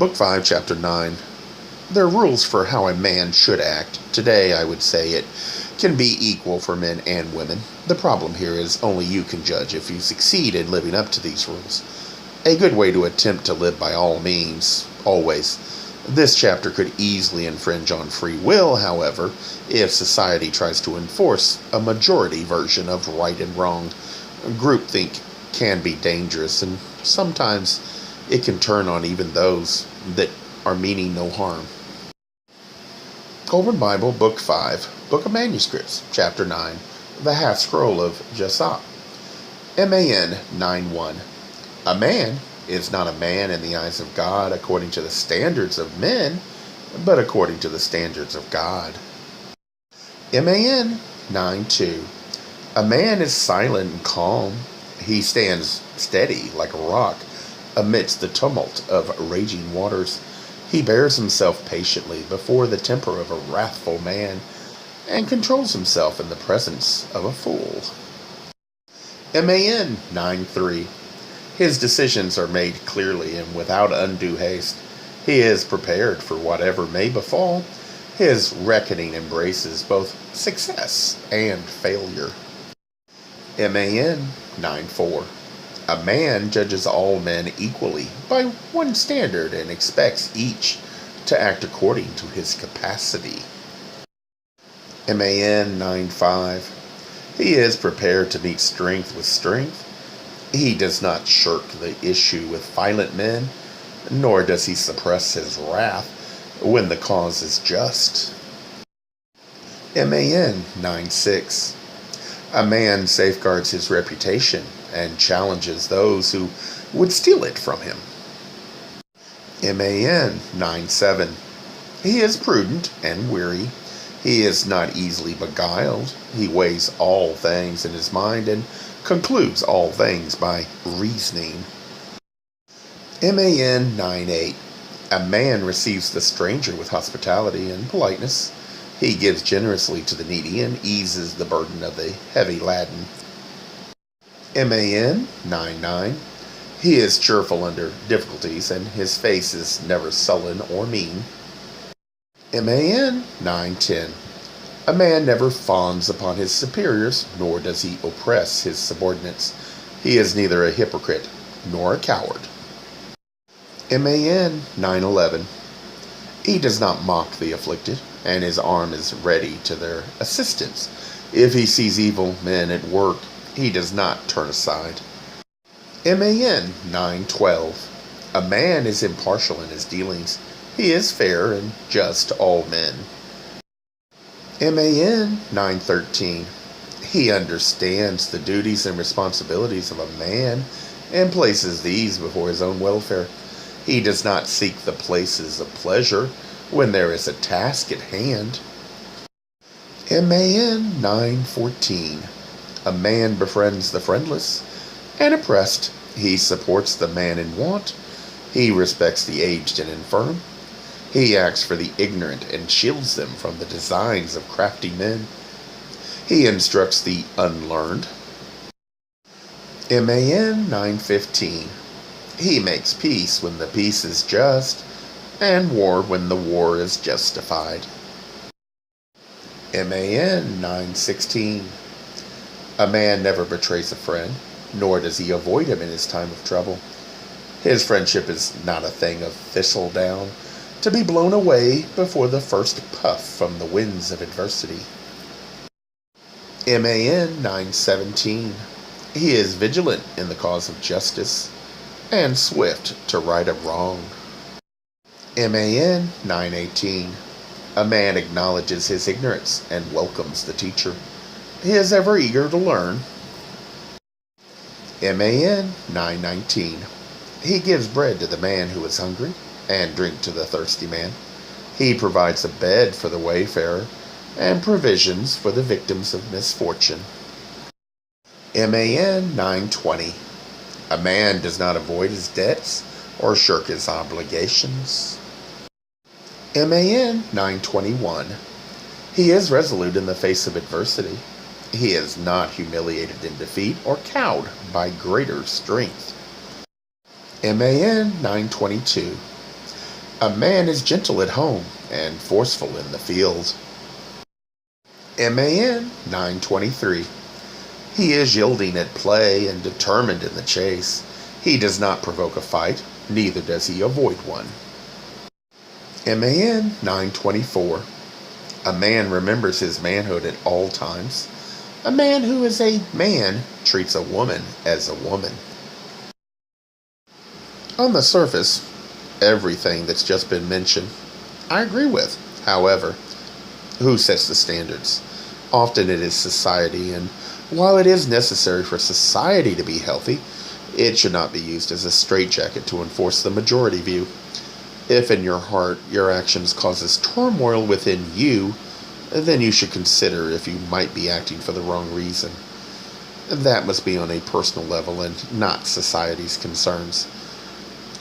Book 5, Chapter 9. There are rules for how a man should act. Today, I would say it can be equal for men and women. The problem here is only you can judge if you succeed in living up to these rules. A good way to attempt to live by all means, always. This chapter could easily infringe on free will, however, if society tries to enforce a majority version of right and wrong. Groupthink can be dangerous, and sometimes it can turn on even those that are meaning no harm. Kolbrin Bible, Book 5, Book of Manuscripts, Chapter 9, The Half Scroll of Jessop. MAN 9:1. A man is not a man in the eyes of God according to the standards of men, but according to the standards of God. MAN 9:2. A man is silent and calm. He stands steady like a rock amidst the tumult of raging waters. He bears himself patiently before the temper of a wrathful man, and controls himself in the presence of a fool. MAN 9:3. His decisions are made clearly and without undue haste. He is prepared for whatever may befall. His reckoning embraces both success and failure. MAN 9:4. A man judges all men equally by one standard and expects each to act according to his capacity. MAN 9:5. He is prepared to meet strength with strength. He does not shirk the issue with violent men, nor does he suppress his wrath when the cause is just. MAN 9:6. A man safeguards his reputation and challenges those who would steal it from him. MAN 9:7. He is prudent and wary. He is not easily beguiled. He weighs all things in his mind and concludes all things by reasoning. MAN 9:8. A man receives the stranger with hospitality and politeness. He gives generously to the needy and eases the burden of the heavy laden. MAN 9:9. He is cheerful under difficulties, and his face is never sullen or mean. MAN 9:10. A man never fawns upon his superiors, nor does he oppress his subordinates. He is neither a hypocrite nor a coward. MAN 9:11. He does not mock the afflicted, and his arm is ready to their assistance. If he sees evil men at work, he does not turn aside. MAN 9:12. A man is impartial in his dealings. He is fair and just to all men. MAN 9:13. He understands the duties and responsibilities of a man and places these before his own welfare. He does not seek the places of pleasure when there is a task at hand. MAN 9:14. A man befriends the friendless and oppressed. He supports the man in want. He respects the aged and infirm. He acts for the ignorant and shields them from the designs of crafty men. He instructs the unlearned. MAN 9:15. He makes peace when the peace is just, and war when the war is justified. MAN 9:16. A man never betrays a friend, nor does he avoid him in his time of trouble. His friendship is not a thing of thistledown, to be blown away before the first puff from the winds of adversity. MAN 9:17. He is vigilant in the cause of justice, and swift to right a wrong. MAN 9:18. A man acknowledges his ignorance and welcomes the teacher. He is ever eager to learn. MAN 9:19. He gives bread to the man who is hungry, and drink to the thirsty man. He provides a bed for the wayfarer, and provisions for the victims of misfortune. MAN 9:20. A man does not avoid his debts or shirk his obligations. MAN 9:21. He is resolute in the face of adversity. He is not humiliated in defeat or cowed by greater strength. MAN 9:22. A man is gentle at home and forceful in the field. Man 923. He is yielding at play and determined in the chase. He does not provoke a fight, neither does he avoid one. Man 924. A man remembers his manhood at all times. A man who is a man treats a woman as a woman. On the surface, everything that's just been mentioned, I agree with. However, who sets the standards? Often it is society, and while it is necessary for society to be healthy, it should not be used as a straitjacket to enforce the majority view. If in your heart your actions causes turmoil within you, then you should consider if you might be acting for the wrong reason. That must be on a personal level and not society's concerns.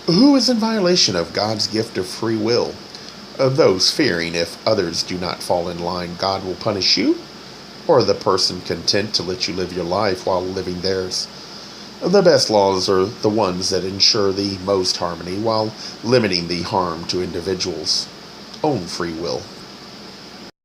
Who is in violation of God's gift of free will? Those fearing if others do not fall in line, God will punish you? Or the person content to let you live your life while living theirs? The best laws are the ones that ensure the most harmony while limiting the harm to individuals' own free will.